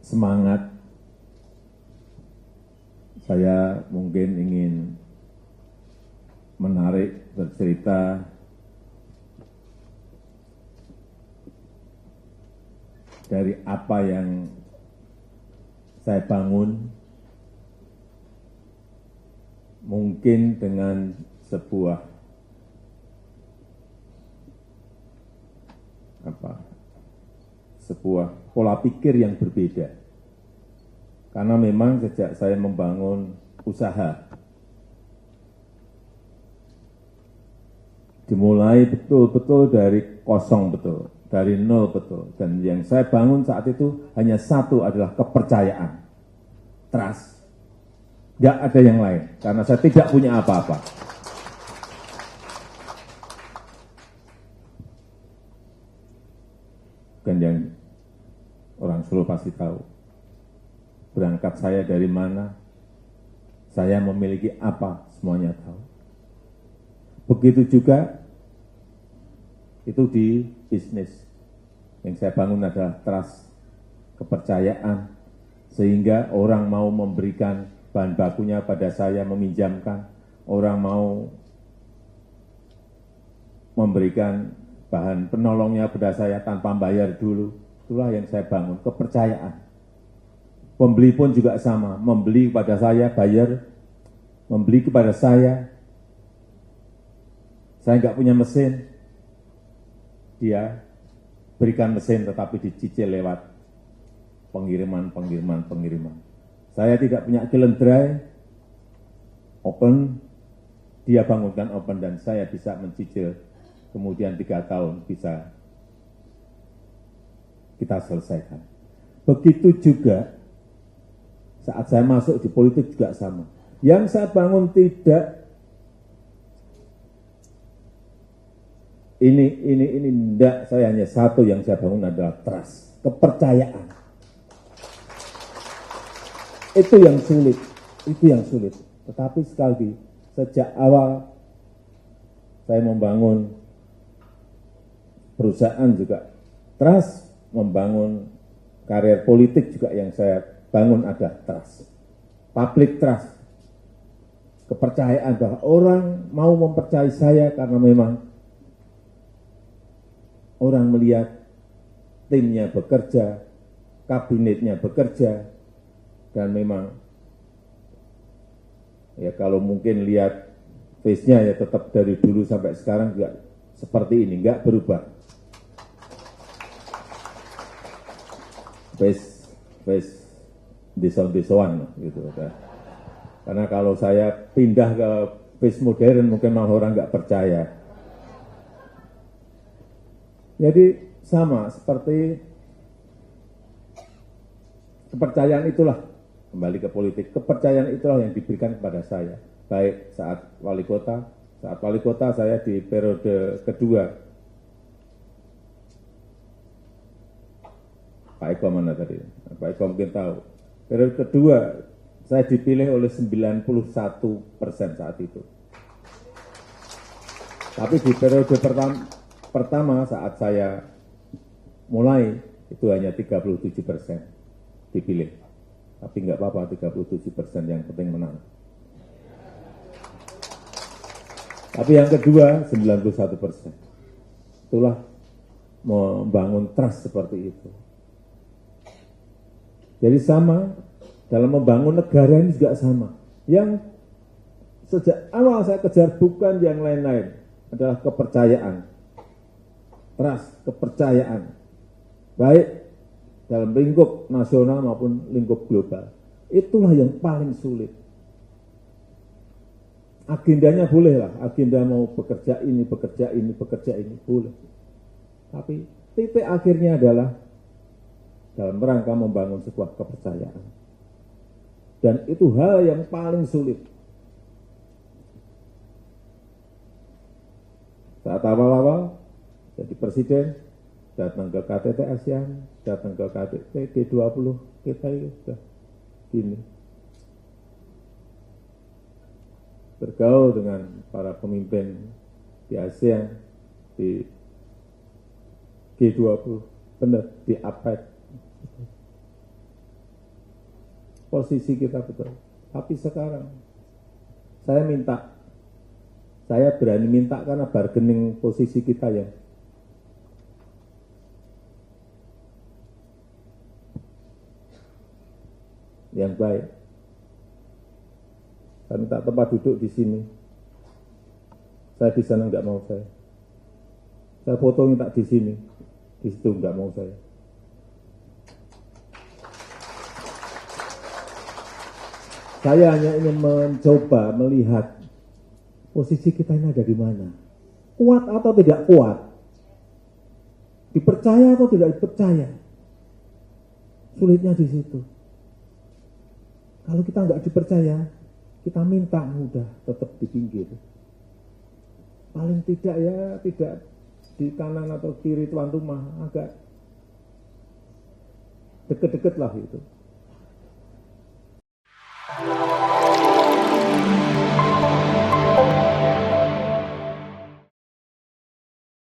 semangat, saya mungkin ingin menarik bercerita dari apa yang saya bangun, mungkin dengan sebuah pola pikir yang berbeda. Karena memang sejak saya membangun usaha, dimulai betul-betul dari kosong betul, dari nol betul. Dan yang saya bangun saat itu hanya satu, adalah kepercayaan, trust. Nggak ada yang lain, karena saya tidak punya apa-apa. Dan yang orang Solo pasti tahu, berangkat saya dari mana, saya memiliki apa, semuanya tahu. Begitu juga itu di bisnis. Yang saya bangun adalah trust, kepercayaan, sehingga orang mau memberikan bahan bakunya pada saya, meminjamkan, orang mau memberikan bahan penolongnya pada saya tanpa bayar dulu. Itulah yang saya bangun, kepercayaan. Pembeli pun juga sama, membeli kepada saya, bayar, membeli kepada saya nggak punya mesin, dia berikan mesin tetapi dicicil lewat pengiriman. Saya tidak punya kiln dry, open, dia bangunkan open, dan saya bisa mencicil, kemudian 3 tahun bisa kita selesaikan. Begitu juga saat saya masuk di politik juga sama. Yang saya bangun tidak ini enggak, saya hanya satu yang saya bangun adalah trust, kepercayaan. Itu yang sulit. Tetapi sekali lagi, sejak awal saya membangun perusahaan juga trust, membangun karir politik juga yang saya bangun adalah trust. Public trust. Kepercayaan bahwa orang mau mempercayai saya karena memang orang melihat timnya bekerja, kabinetnya bekerja, dan memang ya kalau mungkin lihat face-nya ya tetap dari dulu sampai sekarang juga seperti ini, enggak berubah. Face desaun-desauan gitu. Karena kalau saya pindah ke face modern mungkin malah orang enggak percaya. Jadi sama seperti kepercayaan itulah, kembali ke politik, kepercayaan itulah yang diberikan kepada saya. Baik saat wali kota saya di periode kedua. Pak Eko mana tadi? Pak Eko mungkin tahu. Periode kedua saya dipilih oleh 91% saat itu. Tapi di periode pertama saat saya mulai itu hanya 37% dipilih. Tapi enggak apa-apa, 37% yang penting menang. Tapi yang kedua 91%. Itulah membangun trust seperti itu. Jadi sama, dalam membangun negara ini juga sama. Yang sejak awal saya kejar bukan yang lain-lain, adalah kepercayaan. Trust, kepercayaan. Baik dalam lingkup nasional maupun lingkup global. Itulah yang paling sulit. Agendanya boleh lah, agenda mau bekerja ini, boleh. Tapi titik akhirnya adalah dalam rangka membangun sebuah kepercayaan. Dan itu hal yang paling sulit. Saat awal-awal jadi presiden, datang ke KTT ASEAN, datang ke KTT G20, kita itu sudah gini. Bergaul dengan para pemimpin di ASEAN, di G20, benar, di APEC. posisi kita betul. Tapi sekarang saya berani minta karena bargaining posisi kita yang baik. Saya minta tempat duduk di sini. Saya di sana nggak mau saya. Saya foto minta di sini, di situ nggak mau saya. Saya hanya ingin mencoba melihat posisi kita ini ada di mana. Kuat atau tidak kuat. Dipercaya atau tidak dipercaya. Sulitnya di situ. Kalau kita nggak dipercaya, kita minta mudah tetap di pinggir. Paling tidak ya tidak di kanan atau kiri tuan rumah, agak deket-deket lah itu.